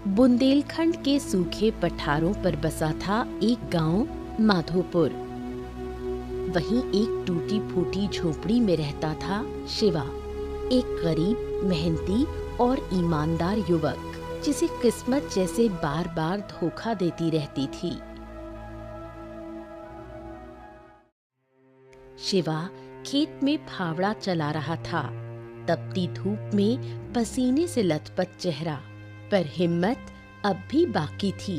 बुंदेलखंड के सूखे पठारों पर बसा था एक गांव माधोपुर। वहीं एक टूटी फूटी झोपड़ी में रहता था शिवा, एक गरीब, मेहनती और ईमानदार युवक जिसे किस्मत जैसे बार बार धोखा देती रहती थी। शिवा खेत में फावड़ा चला रहा था। तपती धूप में पसीने से लथपथ चेहरा, पर हिम्मत अब भी बाकी थी।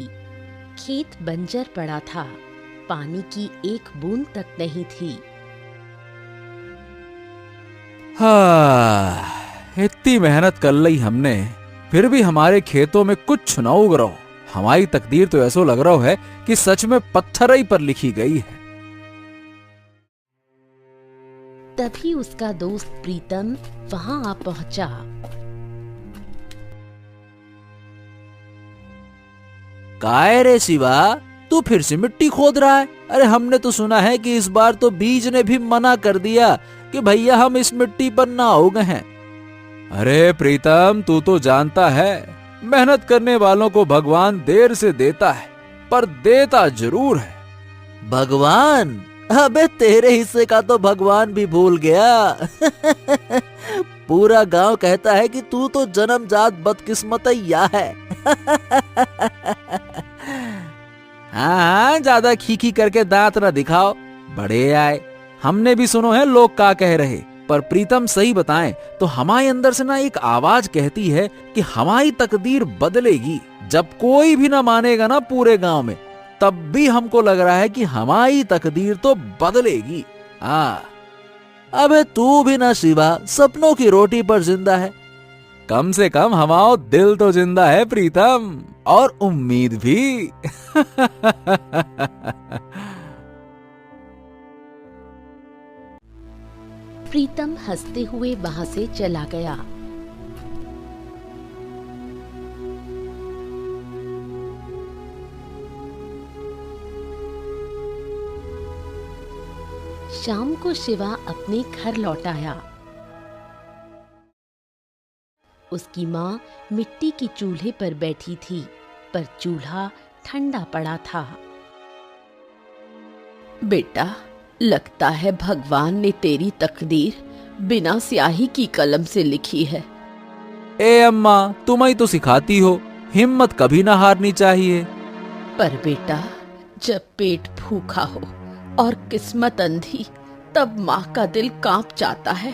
खेत बंजर पड़ा था, पानी की एक बूंद तक नहीं थी। हाँ, इतनी मेहनत कर ली हमने, फिर भी हमारे खेतों में कुछ न उग रहा। हमारी तकदीर तो ऐसा लग रहा है कि सच में पत्थर ही पर लिखी गई है। तभी उसका दोस्त प्रीतम वहां आ पहुंचा। काय रे शिवा, तू फिर से मिट्टी खोद रहा है? अरे हमने तो सुना है कि इस बार तो बीज ने भी मना कर दिया कि भैया हम इस मिट्टी पर ना उगे हैं। अरे प्रीतम, तू तो जानता है मेहनत करने वालों को भगवान देर से देता है, पर देता जरूर है। भगवान? अबे तेरे हिस्से का तो भगवान भी भूल गया। पूरा गांव कहता है कि तू तो जन्मजात बदकिस्मतैया है। हाँ, ज्यादा खीखी करके दांत न दिखाओ, बड़े आए। हमने भी सुनो है लोग क्या कह रहे, पर प्रीतम सही बताएं तो हमारे अंदर से ना एक आवाज कहती है कि हमारी तकदीर बदलेगी। जब कोई भी ना मानेगा ना पूरे गांव में, तब भी हमको लग रहा है कि हमारी तकदीर तो बदलेगी। हाँ, अबे तू भी ना शिवा सपनों की रोटी पर जिंदा है। कम से कम हमारा दिल तो जिंदा है प्रीतम, और उम्मीद भी। प्रीतम हंसते हुए वहां से चला गया। शाम को शिवा अपने घर लौट आया। उसकी माँ मिट्टी की चूल्हे पर बैठी थी, पर चूल्हा ठंडा पड़ा था। बेटा, लगता है भगवान ने तेरी तकदीर बिना स्याही की कलम से लिखी है। ए अम्मा, तुम ही तो सिखाती हो, हिम्मत कभी ना हारनी चाहिए। पर बेटा, जब पेट भूखा हो और किस्मत अंधी, तब माँ का दिल कांप जाता है।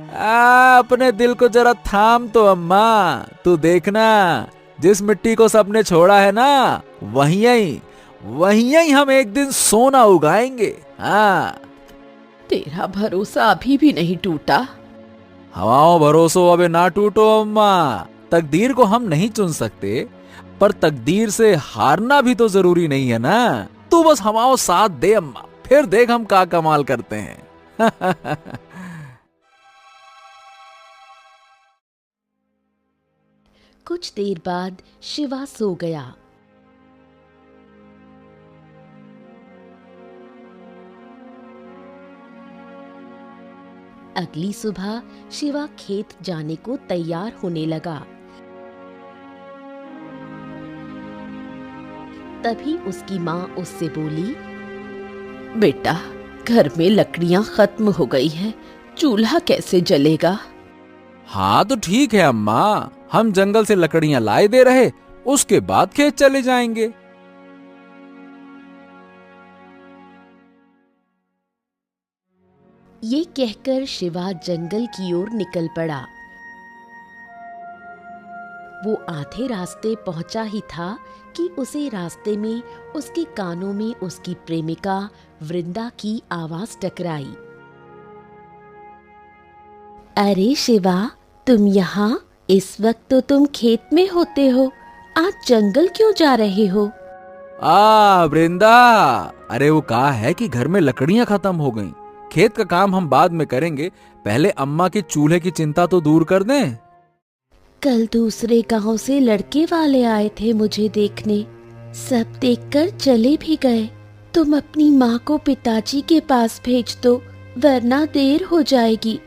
अपने दिल को जरा थाम तो अम्मा। तू देखना, जिस मिट्टी को सबने छोड़ा है ना, वहीं हम एक दिन सोना उगाएंगे। हाँ, तेरा भरोसा अभी भी नहीं टूटा? हमारा भरोसा अबे ना टूटो अम्मा। तकदीर को हम नहीं चुन सकते, पर तकदीर से हारना भी तो जरूरी नहीं है ना। तू बस हमारा साथ दे अम्मा, फिर देख हम क्या कमाल करते हैं। कुछ देर बाद शिवा सो गया। अगली सुबह शिवा खेत जाने को तैयार होने लगा। तभी उसकी माँ उससे बोली, बेटा, घर में लकड़ियां खत्म हो गई है, चूल्हा कैसे जलेगा? हाँ तो ठीक है अम्मा, हम जंगल से लकड़ियां लाए दे रहे, उसके बाद खेत चले जाएंगे। ये कहकर शिवा जंगल की ओर निकल पड़ा। वो आधे रास्ते पहुंचा ही था कि उसे रास्ते में उसके कानों में उसकी प्रेमिका वृंदा की आवाज टकराई। अरे शिवा, तुम यहाँ? इस वक्त तो तुम खेत में होते हो, आज जंगल क्यों जा रहे हो? वृंदा, अरे वो कहा है कि घर में लकड़ियां खत्म हो गईं। खेत का काम हम बाद में करेंगे, पहले अम्मा के चूल्हे की चिंता तो दूर कर दें। कल दूसरे गांव से लड़के वाले आए थे मुझे देखने, सब देखकर चले भी गए। तुम अपनी माँ को पिताजी के पास भेज दो, वरना देर हो जाएगी।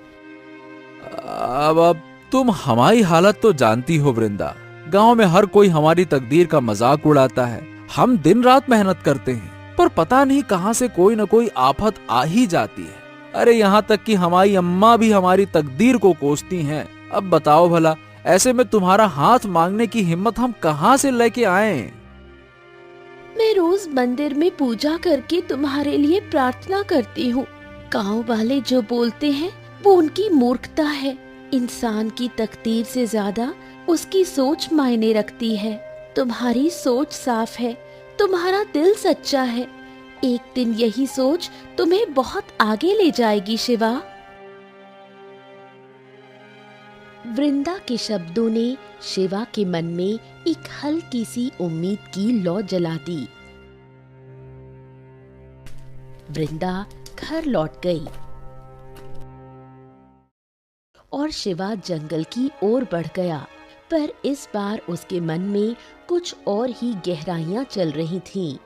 अब तुम हमारी हालत तो जानती हो वृंदा, गांव में हर कोई हमारी तकदीर का मजाक उड़ाता है। हम दिन रात मेहनत करते हैं, पर पता नहीं कहां से कोई न कोई आफत आ ही जाती है। अरे यहाँ तक कि हमारी अम्मा भी हमारी तकदीर को कोसती हैं। अब बताओ भला, ऐसे में तुम्हारा हाथ मांगने की हिम्मत हम कहां से लेके आए? मैं रोज मंदिर में पूजा करके तुम्हारे लिए प्रार्थना करती हूँ। गाँव वाले जो बोलते हैं वो उनकी मूर्खता है। इंसान की तकदीर से ज्यादा उसकी सोच मायने रखती है। तुम्हारी सोच साफ है, तुम्हारा दिल सच्चा है। एक दिन यही सोच तुम्हें बहुत आगे ले जाएगी शिवा। वृंदा के शब्दों ने शिवा के मन में एक हल्की सी उम्मीद की लौ जला दी। वृंदा घर लौट गई और शिवा जंगल की ओर बढ़ गया, पर इस बार उसके मन में कुछ और ही गहराइयां चल रही थीं।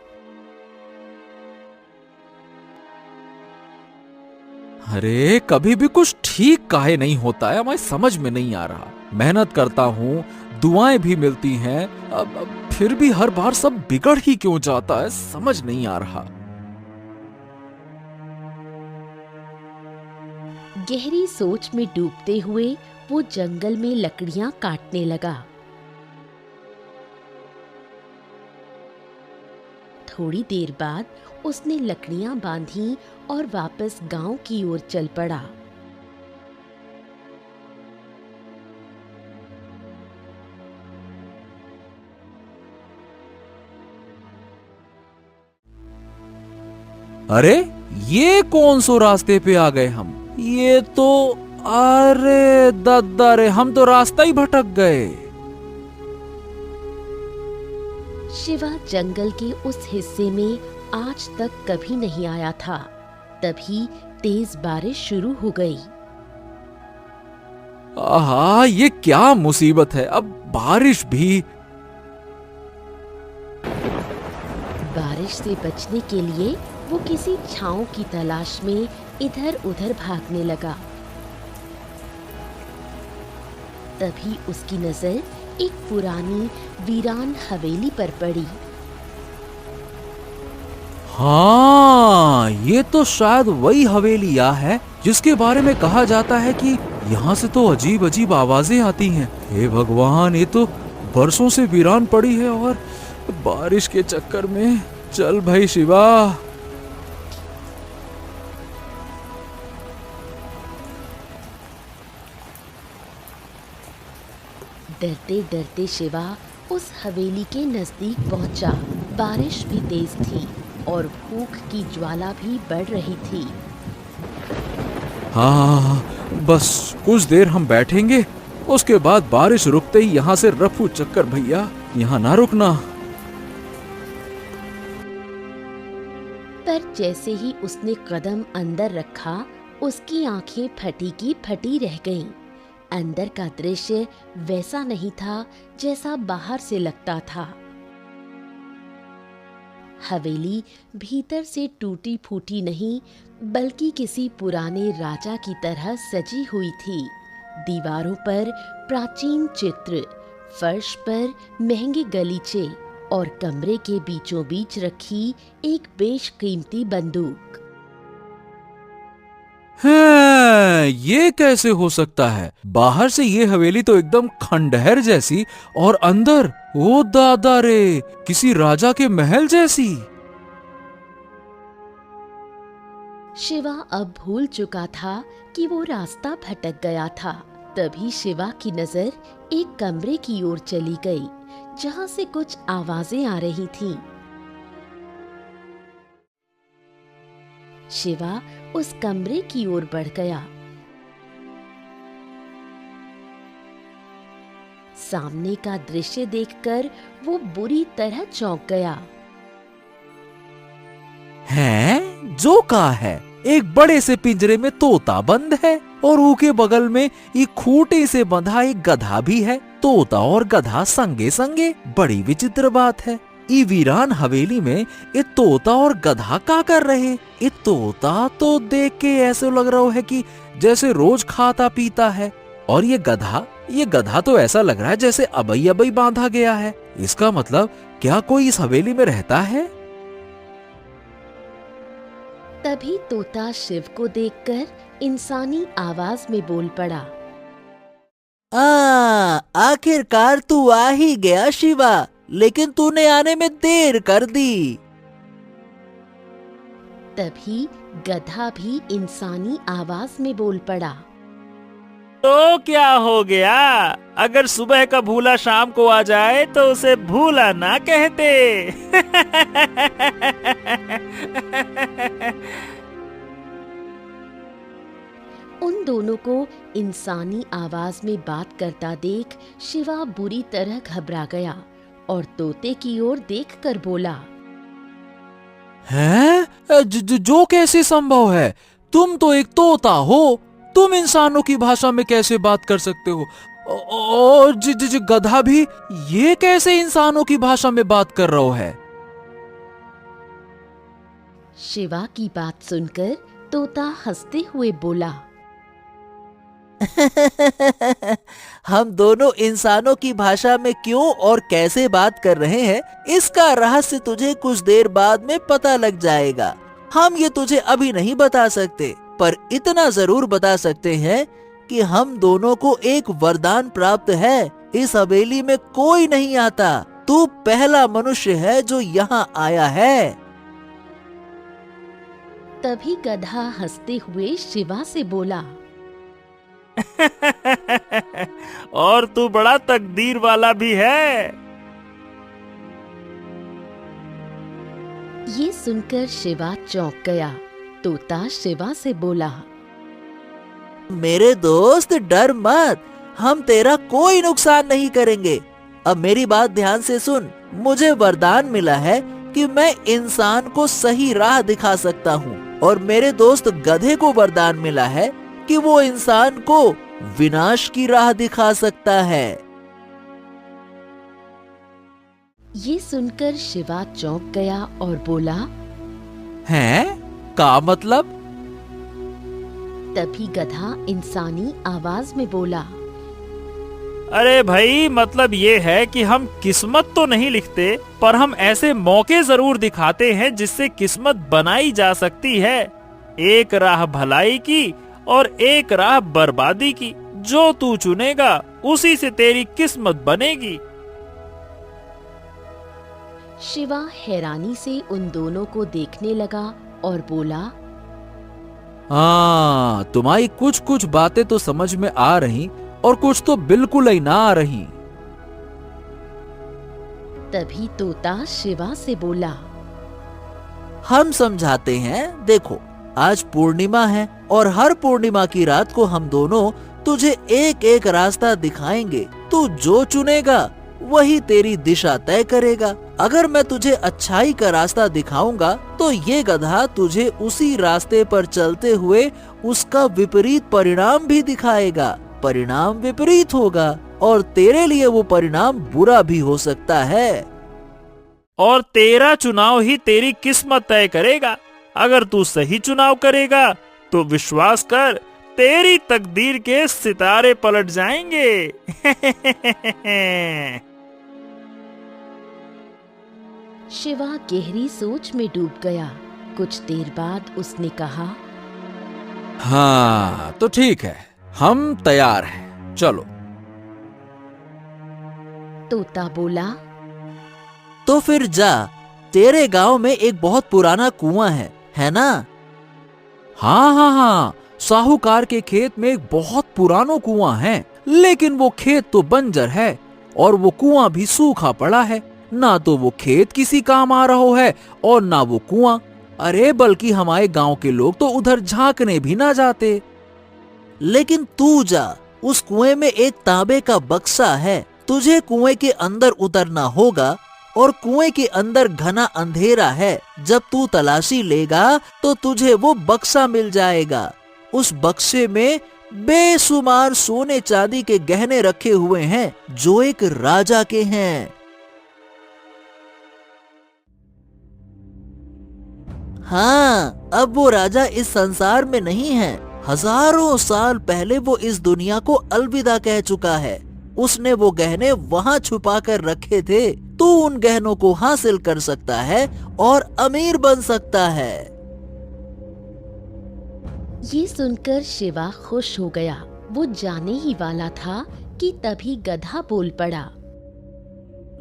अरे कभी भी कुछ ठीक काहे नहीं होता है, हमें समझ में नहीं आ रहा। मेहनत करता हूँ, दुआएं भी मिलती हैं, अब फिर भी हर बार सब बिगड़ ही क्यों जाता है, समझ नहीं आ रहा। गहरी सोच में डूबते हुए वो जंगल में लकड़ियां काटने लगा। थोड़ी देर बाद उसने लकड़ियां बांधी और वापस गांव की ओर चल पड़ा। अरे ये कौन सो रास्ते पे आ गए हम? ये तो, अरे दद्दा रे, हम तो रास्ता ही भटक गए। शिवा जंगल के उस हिस्से में आज तक कभी नहीं आया था। तभी तेज बारिश शुरू हो गई। आहा, ये क्या मुसीबत है, अब बारिश भी। बारिश से बचने के लिए वो किसी छांव की तलाश में इधर उधर भागने लगा। तभी उसकी नजर एक पुरानी वीरान हवेली पर पड़ी। हाँ, ये तो शायद वही हवेलिया है जिसके बारे में कहा जाता है कि यहाँ से तो अजीब अजीब आवाजें आती हैं। हे भगवान, ये तो बरसों से वीरान पड़ी है और बारिश के चक्कर में। चल भाई शिवा। डरते डरते शिवा उस हवेली के नजदीक पहुंचा। बारिश भी तेज थी और भूख की ज्वाला भी बढ़ रही थी। हाँ, बस कुछ देर हम बैठेंगे, उसके बाद बारिश रुकते ही यहाँ से रफू चक्कर। भैया यहाँ ना रुकना। पर जैसे ही उसने कदम अंदर रखा, उसकी आंखें फटी की फटी रह गईं। अंदर का दृश्य वैसा नहीं था जैसा बाहर से लगता था। हवेली भीतर से टूटी फूटी नहीं, बल्कि किसी पुराने राजा की तरह सजी हुई थी। दीवारों पर प्राचीन चित्र, फर्श पर महंगे गलीचे और कमरे के बीचों बीच रखी एक बेशकीमती बंदूक। है, ये कैसे हो सकता है? बाहर से ये हवेली तो एकदम खंडहर जैसी, और अंदर, ओ दादा रे, किसी राजा के महल जैसी। शिवा अब भूल चुका था कि वो रास्ता भटक गया था। तभी शिवा की नजर एक कमरे की ओर चली गई, जहां से कुछ आवाजें आ रही थीं। शिवा उस कमरे की ओर बढ़ गया। सामने का दृश्य देखकर वो बुरी तरह चौंक गया। हैं? जो कहा है, एक बड़े से पिंजरे में तोता बंद है और ऊके बगल में एक खूंटे से बंधा एक गधा भी है। तोता और गधा संगे संगे, बड़ी विचित्र बात है। ई वीरान हवेली में ये तोता और गधा क्या कर रहे? ये तोता तो देख के ऐसे लग रहा है कि जैसे रोज खाता पीता है, और ये गधा तो ऐसा लग रहा है जैसे अबई अबई बांधा गया है। इसका मतलब क्या कोई इस हवेली में रहता है? तभी तोता शिव को देखकर इंसानी आवाज में बोल पड़ा। आखिरकार तू आ ही गया शिवा, लेकिन तूने आने में देर कर दी। तभी गधा भी इंसानी आवाज में बोल पड़ा। तो क्या हो गया? अगर सुबह का भूला शाम को आ जाए तो उसे भूला ना कहते। उन दोनों को इंसानी आवाज में बात करता देख शिवा बुरी तरह घबरा गया और तोते की ओर देखकर बोला, हैं? जो कैसे संभव है? तुम तो एक तोता हो, तुम इंसानों की भाषा में कैसे बात कर सकते हो? और गधा भी ये कैसे इंसानों की भाषा में बात कर रहा है? शिवा की बात सुनकर तोता हंसते हुए बोला, हम दोनों इंसानों की भाषा में क्यों और कैसे बात कर रहे हैं, इसका रहस्य तुझे कुछ देर बाद में पता लग जाएगा। हम ये तुझे अभी नहीं बता सकते, पर इतना जरूर बता सकते हैं कि हम दोनों को एक वरदान प्राप्त है। इस हवेली में कोई नहीं आता, तू पहला मनुष्य है जो यहाँ आया है। तभी गधा हंसते हुए शिवा से बोला, और तू बड़ा तकदीर वाला भी है। ये सुनकर शिवा चौंक गया। तोता शिवा से बोला, मेरे दोस्त डर मत, हम तेरा कोई नुकसान नहीं करेंगे। अब मेरी बात ध्यान से सुन, मुझे वरदान मिला है कि मैं इंसान को सही राह दिखा सकता हूँ, और मेरे दोस्त गधे को वरदान मिला है कि वो इंसान को विनाश की राह दिखा सकता है। ये सुनकर शिवा चौंक गया और बोला, हैं? का मतलब? तभी गधा इंसानी आवाज में बोला, अरे भाई, मतलब ये है कि हम किस्मत तो नहीं लिखते, पर हम ऐसे मौके जरूर दिखाते हैं जिससे किस्मत बनाई जा सकती है। एक राह भलाई की और एक राह बर्बादी की। जो तू चुनेगा उसी से तेरी किस्मत बनेगी। शिवा हैरानी से उन दोनों को देखने लगा और बोला, हाँ, तुम्हारी कुछ कुछ बातें तो समझ में आ रही और कुछ तो बिल्कुल ही ना आ रही। तभी तोता शिवा से बोला, हम समझाते हैं। देखो, आज पूर्णिमा है और हर पूर्णिमा की रात को हम दोनों तुझे एक एक रास्ता दिखाएंगे। तू जो चुनेगा वही तेरी दिशा तय करेगा। अगर मैं तुझे अच्छाई का रास्ता दिखाऊंगा तो ये गधा तुझे उसी रास्ते पर चलते हुए उसका विपरीत परिणाम भी दिखाएगा। परिणाम विपरीत होगा और तेरे लिए वो परिणाम बुरा भी हो सकता है। और तेरा चुनाव ही तेरी किस्मत तय करेगा। अगर तू सही चुनाव करेगा तो विश्वास कर, तेरी तकदीर के सितारे पलट जाएंगे। शिवा गहरी सोच में डूब गया। कुछ देर बाद उसने कहा, हाँ तो ठीक है, हम तैयार हैं, चलो। तोता बोला, तो फिर जा, तेरे गांव में एक बहुत पुराना कुआं है ना? हाँ हाँ हाँ, साहूकार के खेत में एक बहुत पुराना कुआं है, लेकिन वो खेत तो बंजर है और वो कुआं भी सूखा पड़ा है। ना तो वो खेत किसी काम आ रहा है और ना वो कुआं। अरे बल्कि हमारे गांव के लोग तो उधर झांकने भी ना जाते। लेकिन तू जा, उस कुएं में एक तांबे का बक्सा है। तुझे कुएं के अंदर उतरना होगा और कुएं के अंदर घना अंधेरा है। जब तू तलाशी लेगा तो तुझे वो बक्सा मिल जाएगा। उस बक्से में बेशुमार सोने चांदी के गहने रखे हुए हैं जो एक राजा के हैं। हाँ, अब वो राजा इस संसार में नहीं है। हजारों साल पहले वो इस दुनिया को अलविदा कह चुका है। उसने वो गहने वहाँ छुपा कर रखे थे। तू उन गहनों को हासिल कर सकता है और अमीर बन सकता है। ये सुनकर शिवा खुश हो गया। वो जाने ही वाला था कि तभी गधा बोल पड़ा।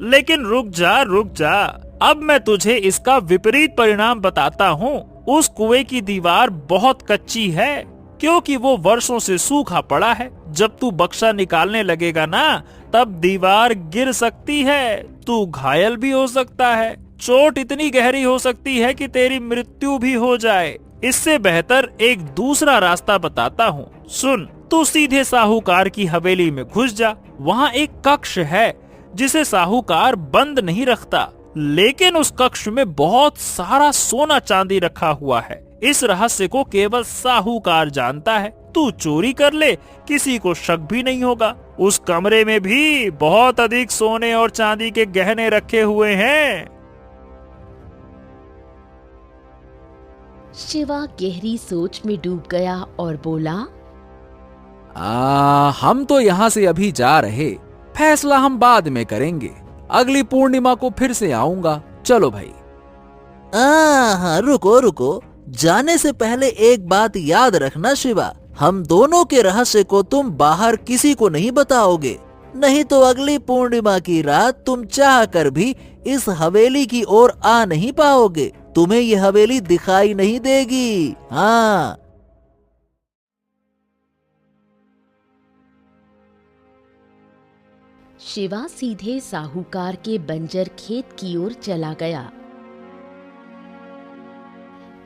लेकिन रुक जा, अब मैं तुझे इसका विपरीत परिणाम बताता हूँ। उस कुएं की दीवार बहुत कच्ची है, क्योंकि वो वर्षों से सूखा पड़ा है। जब तू बक्सा निकालने लगेगा ना, तब दीवार गिर सकती है। तू घायल भी हो सकता है। चोट इतनी गहरी हो सकती है कि तेरी मृत्यु भी हो जाए। इससे बेहतर एक दूसरा रास्ता बताता हूँ, सुन। तू सीधे साहूकार की हवेली में घुस जा। वहाँ एक कक्ष है जिसे साहूकार बंद नहीं रखता, लेकिन उस कक्ष में बहुत सारा सोना चांदी रखा हुआ है। इस रहस्य को केवल साहूकार जानता है। तू चोरी कर ले, किसी को शक भी नहीं होगा। उस कमरे में भी बहुत अधिक सोने और चांदी के गहने रखे हुए हैं। शिवा गहरी सोच में डूब गया और बोला, हम तो यहाँ से अभी जा रहे, फैसला हम बाद में करेंगे। अगली पूर्णिमा को फिर से आऊंगा। चलो भाई। हाँ, रुको, जाने से पहले एक बात याद रखना शिवा। हम दोनों के रहस्य को तुम बाहर किसी को नहीं बताओगे, नहीं तो अगली पूर्णिमा की रात तुम चाह कर भी इस हवेली की ओर आ नहीं पाओगे। तुम्हें ये हवेली दिखाई नहीं देगी। हाँ। शिवा सीधे साहूकार के बंजर खेत की ओर चला गया।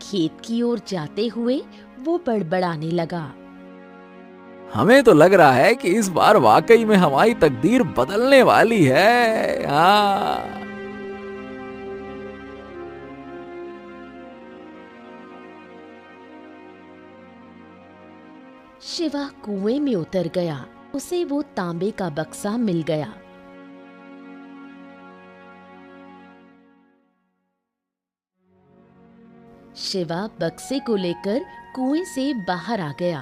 खेत की ओर जाते हुए वो बड़बड़ाने लगा, हमें तो लग रहा है कि इस बार वाकई में हमारी तकदीर बदलने वाली है। हाँ। शिवा कुएं में उतर गया। उसे वो तांबे का बक्सा मिल गया। शिवा बक्से को लेकर कुएं से बाहर आ गया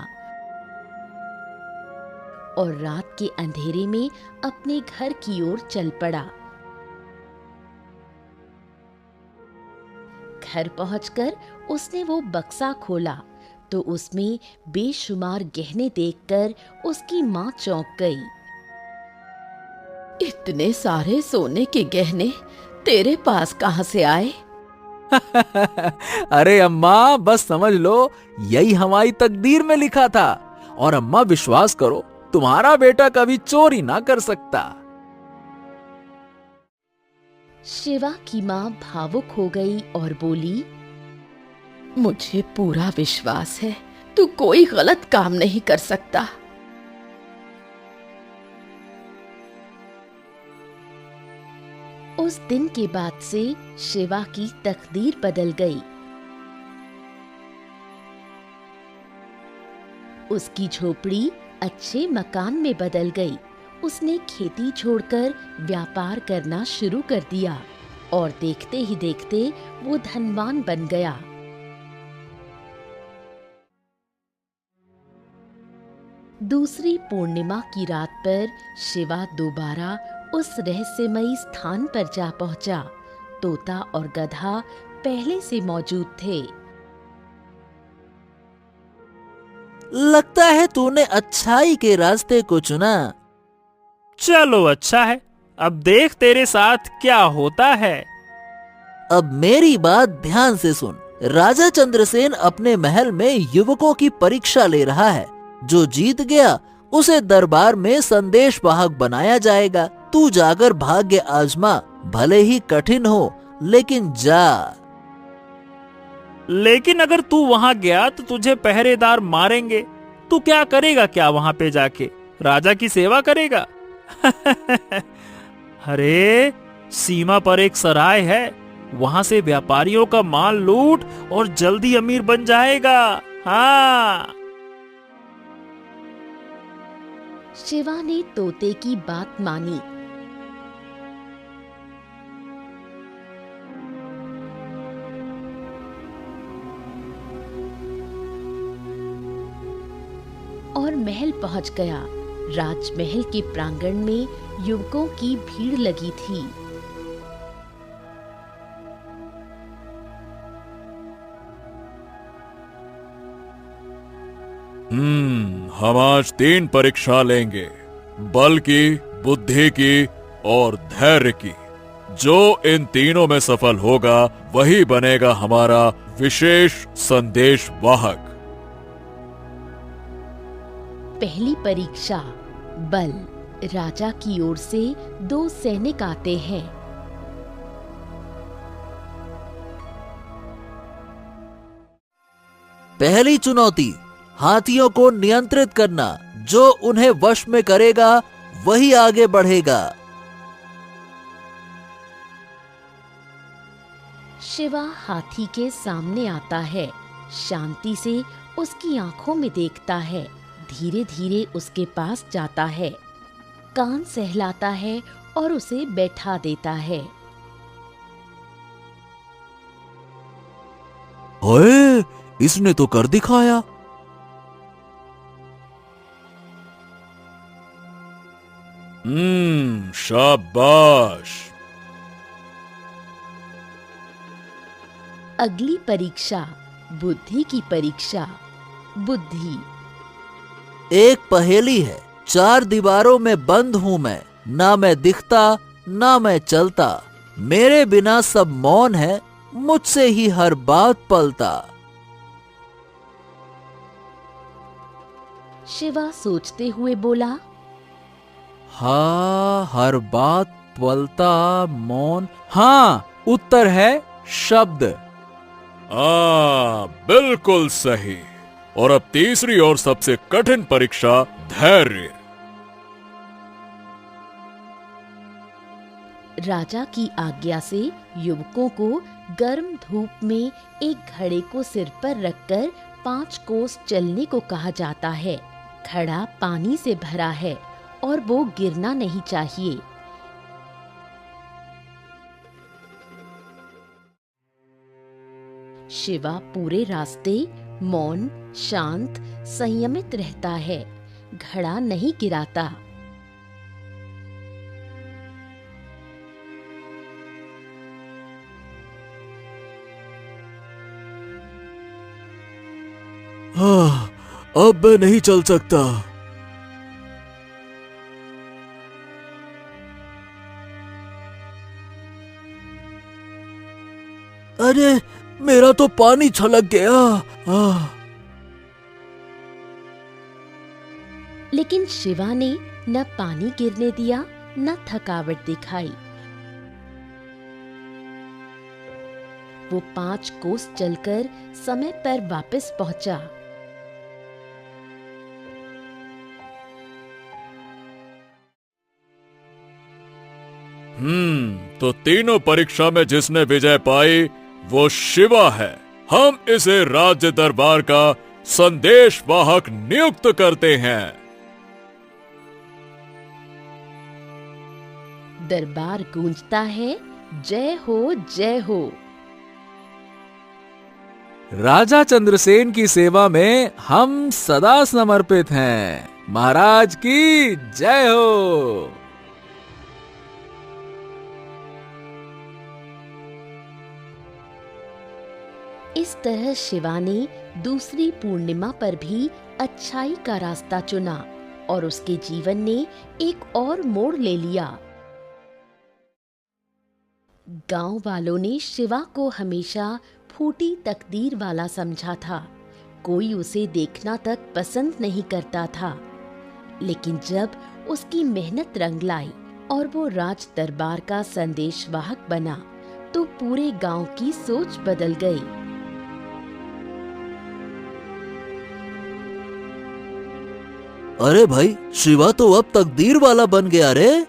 और रात के अंधेरे में अपने घर की ओर चल पड़ा। घर पहुंचकर उसने वो बक्सा खोला तो उसमें बेशुमार गहने देखकर उसकी मां चौंक गई। इतने सारे सोने के गहने तेरे पास कहां से आए? अरे अम्मा, बस समझ लो यही हमारी तकदीर में लिखा था। और अम्मा विश्वास करो, तुम्हारा बेटा कभी चोरी ना कर सकता। शिवा की मां भावुक हो गई और बोली, मुझे पूरा विश्वास है तू कोई गलत काम नहीं कर सकता। उस दिन के बाद से शिवा की तकदीर बदल गई। उसकी झोपड़ी अच्छे मकान में बदल गई। उसने खेती छोड़कर व्यापार करना शुरू कर दिया और देखते ही देखते वो धनवान बन गया। दूसरी पूर्णिमा की रात पर शिवा दोबारा उस रहस्यमयी स्थान पर जा पहुंचा। तोता और गधा पहले से मौजूद थे। लगता है तूने अच्छाई के रास्ते को चुना। चलो अच्छा है, अब देख तेरे साथ क्या होता है। अब मेरी बात ध्यान से सुन। राजा चंद्रसेन अपने महल में युवकों की परीक्षा ले रहा है। जो जीत गया उसे दरबार में संदेश वाहक बनाया जाएगा। तू जाकर भाग्य आजमा, भले ही कठिन हो, लेकिन जा। लेकिन अगर तू वहां गया तो तुझे पहरेदार मारेंगे। तू क्या करेगा? क्या वहां पे जाके राजा की सेवा करेगा? अरे सीमा पर एक सराय है, वहां से व्यापारियों का माल लूट और जल्दी अमीर बन जाएगा। हाँ। शिवा ने तोते की बात मानी। और महल पहुंच गया। राजमहल के प्रांगण में युवकों की भीड़ लगी थी। हम आज 3 परीक्षा लेंगे, बल की, बुद्धि की और धैर्य की। जो इन तीनों में सफल होगा वही बनेगा हमारा विशेष संदेश वाहक। पहली परीक्षा बल। राजा की ओर से 2 सैनिक आते हैं। पहली चुनौती, हाथियों को नियंत्रित करना। जो उन्हें वश में करेगा वही आगे बढ़ेगा। शिवा हाथी के सामने आता है, शांति से उसकी आंखों में देखता है, धीरे धीरे उसके पास जाता है, कान सहलाता है और उसे बैठा देता है। ओए, इसने तो कर दिखाया। शाबाश। अगली परीक्षा बुद्धि की परीक्षा। बुद्धि। एक पहेली है, 4 दीवारों में बंद हूं मैं, ना मैं दिखता ना मैं चलता, मेरे बिना सब मौन है, मुझसे ही हर बात पलता। शिवा सोचते हुए बोला, हाँ, हर बात पलता, मौन। हाँ, उत्तर है शब्द। बिल्कुल सही। और अब तीसरी और सबसे कठिन परीक्षा धैर्य। राजा की आज्ञा से युवकों को गर्म धूप में एक घड़े को सिर पर रखकर 5 कोस चलने को कहा जाता है। घड़ा पानी से भरा है और वो गिरना नहीं चाहिए। शिवा पूरे रास्ते मौन, शांत, संयमित रहता है, घड़ा नहीं गिराता। हाँ, अब मैं नहीं चल सकता। अरे, मेरा तो पानी छलक गया। लेकिन शिवा ने न पानी गिरने दिया न थकावट दिखाई। वो 5 कोस चलकर समय पर वापस पहुंचा। तो तीनों परीक्षा में जिसने विजय पाई वो शिवा है। हम इसे राज्य दरबार का संदेश वाहक नियुक्त करते हैं। दरबार गूंजता है, जय हो जय हो। राजा चंद्रसेन की सेवा में हम सदा समर्पित हैं। महाराज की जय हो। इस तरह शिवा ने दूसरी पूर्णिमा पर भी अच्छाई का रास्ता चुना और उसके जीवन ने एक और मोड़ ले लिया। गांव वालों ने शिवा को हमेशा फूटी तकदीर वाला समझा था। कोई उसे देखना तक पसंद नहीं करता था। लेकिन जब उसकी मेहनत रंग लाई और वो राज दरबार का संदेशवाहक बना तो पूरे गांव की सोच बदल गई। अरे भाई, शिवा तो अब तकदीर वाला बन गया रे।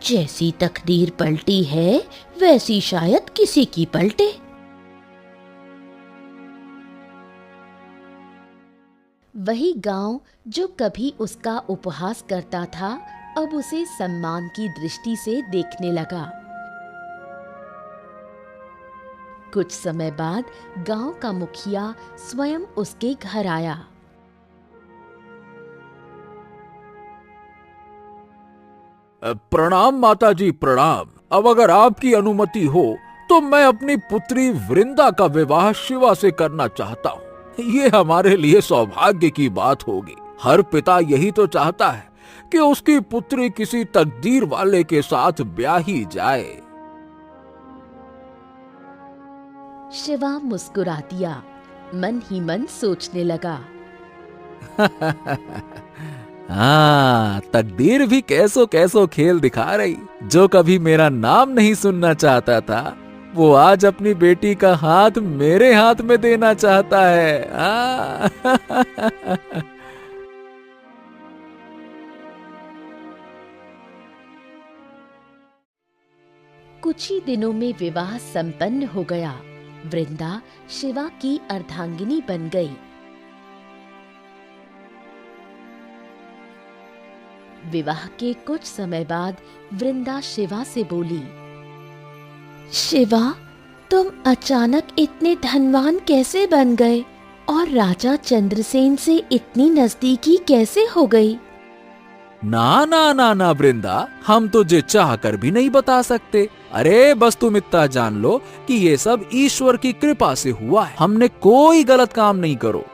जैसी तकदीर पलटी है वैसी शायद किसी की पलटे। वही गांव जो कभी उसका उपहास करता था अब उसे सम्मान की दृष्टि से देखने लगा। कुछ समय बाद गांव का मुखिया स्वयं उसके घर आया। प्रणाम माता जी, प्रणाम। अब अगर आपकी अनुमति हो तो मैं अपनी पुत्री वृंदा का विवाह शिवा से करना चाहता हूँ। ये हमारे लिए सौभाग्य की बात होगी। हर पिता यही तो चाहता है कि उसकी पुत्री किसी तकदीर वाले के साथ ब्याही जाए। शिवा मुस्कुरा दिया, मन ही मन सोचने लगा। हाँ, तकदीर भी कैसो कैसो खेल दिखा रही। जो कभी मेरा नाम नहीं सुनना चाहता था, वो आज अपनी बेटी का हाथ मेरे हाथ में देना चाहता है। कुछ ही दिनों में विवाह संपन्न हो गया। वृंदा शिवा की अर्धांगिनी बन गई। विवाह के कुछ समय बाद वृंदा शिवा से बोली, शिवा, तुम अचानक इतने धनवान कैसे बन गए और राजा चंद्रसेन से इतनी नजदीकी कैसे हो गई? ना ना ना ना वृंदा, हम तुझे चाह कर भी नहीं बता सकते। अरे बस तुम इतना जान लो कि ये सब ईश्वर की कृपा से हुआ है। हमने कोई गलत काम नहीं करो।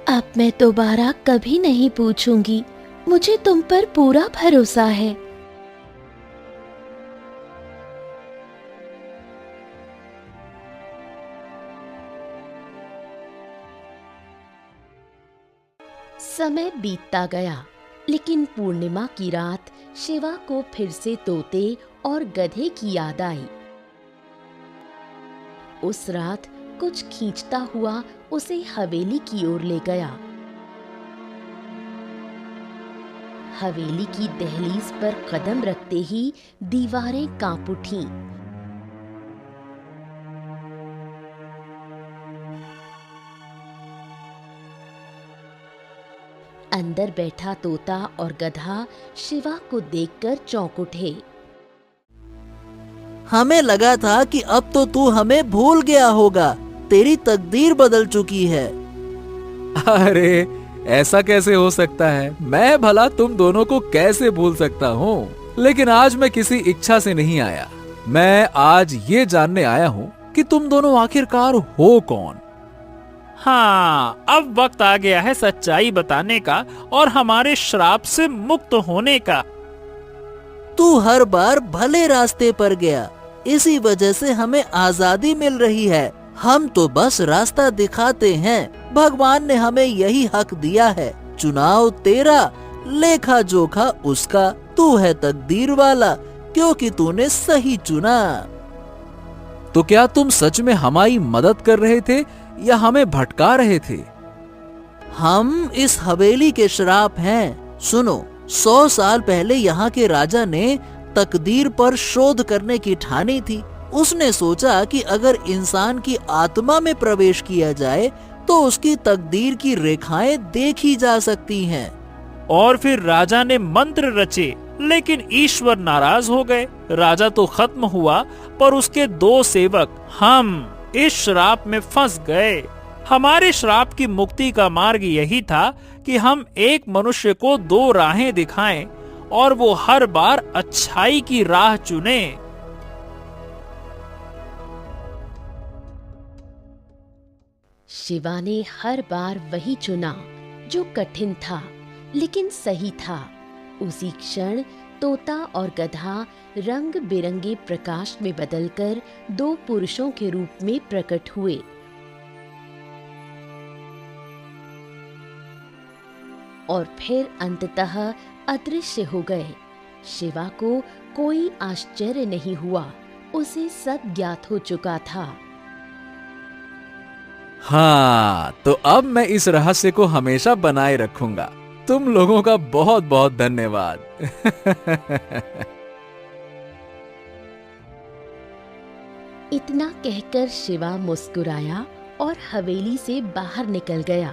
अब मैं दोबारा कभी नहीं पूछूंगी। मुझे तुम पर पूरा भरोसा है। समय बीतता गया, लेकिन पूर्णिमा की रात शिवा को फिर से तोते और गधे की याद आई। उस रात कुछ खींचता हुआ उसे हवेली की ओर ले गया। हवेली की दहलीज पर कदम रखते ही दीवारें कांप उठीं। अंदर बैठा तोता और गधा शिवा को देखकर चौंक उठे। हमें लगा था कि अब तो तू हमें भूल गया होगा। तेरी तकदीर बदल चुकी है। अरे ऐसा कैसे हो सकता है? मैं भला तुम दोनों को कैसे भूल सकता हूँ? लेकिन आज मैं किसी इच्छा से नहीं आया। मैं आज ये जानने आया हूँ कि तुम दोनों आखिरकार हो कौन। हाँ, अब वक्त आ गया है सच्चाई बताने का और हमारे श्राप से मुक्त होने का। तू हर बार भले रास्ते पर गया, इसी वजह से हमें आजादी मिल रही है। हम तो बस रास्ता दिखाते हैं। भगवान ने हमें यही हक दिया है। चुनाव तेरा, लेखा जोखा उसका। तू है तकदीर वाला, क्योंकि तूने सही चुना। तो क्या तुम सच में हमारी मदद कर रहे थे या हमें भटका रहे थे? हम इस हवेली के श्राप हैं। सुनो, 100 साल पहले यहाँ के राजा ने तकदीर पर शोध करने की ठानी थी। उसने सोचा कि अगर इंसान की आत्मा में प्रवेश किया जाए तो उसकी तकदीर की रेखाएं देखी जा सकती हैं। और फिर राजा ने मंत्र रचे, लेकिन ईश्वर नाराज हो गए। राजा तो खत्म हुआ, पर उसके 2 सेवक हम इस श्राप में फंस गए। हमारे श्राप की मुक्ति का मार्ग यही था कि हम एक मनुष्य को 2 राहें दिखाएं और वो हर बार अच्छाई की राह चुने। शिवा ने हर बार वही चुना जो कठिन था, लेकिन सही था। उसी क्षण तोता और गधा रंग बिरंगे प्रकाश में बदलकर 2 पुरुषों के रूप में प्रकट हुए। और फिर अंततः अदृश्य हो गए। शिवा को कोई आश्चर्य नहीं हुआ, उसे सब ज्ञात हो चुका था। हाँ, तो अब मैं इस रहस्य को हमेशा बनाए रखूंगा। तुम लोगों का बहुत बहुत धन्यवाद। इतना कहकर शिवा मुस्कुराया और हवेली से बाहर निकल गया।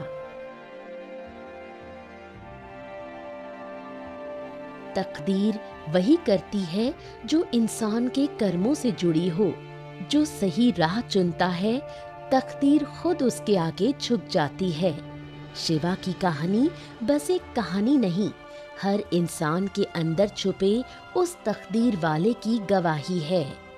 तकदीर वही करती है जो इंसान के कर्मों से जुड़ी हो। जो सही राह चुनता है, तकदीर खुद उसके आगे झुक जाती है। शिवा की कहानी बस एक कहानी नहीं, हर इंसान के अंदर छुपे उस तकदीर वाले की गवाही है।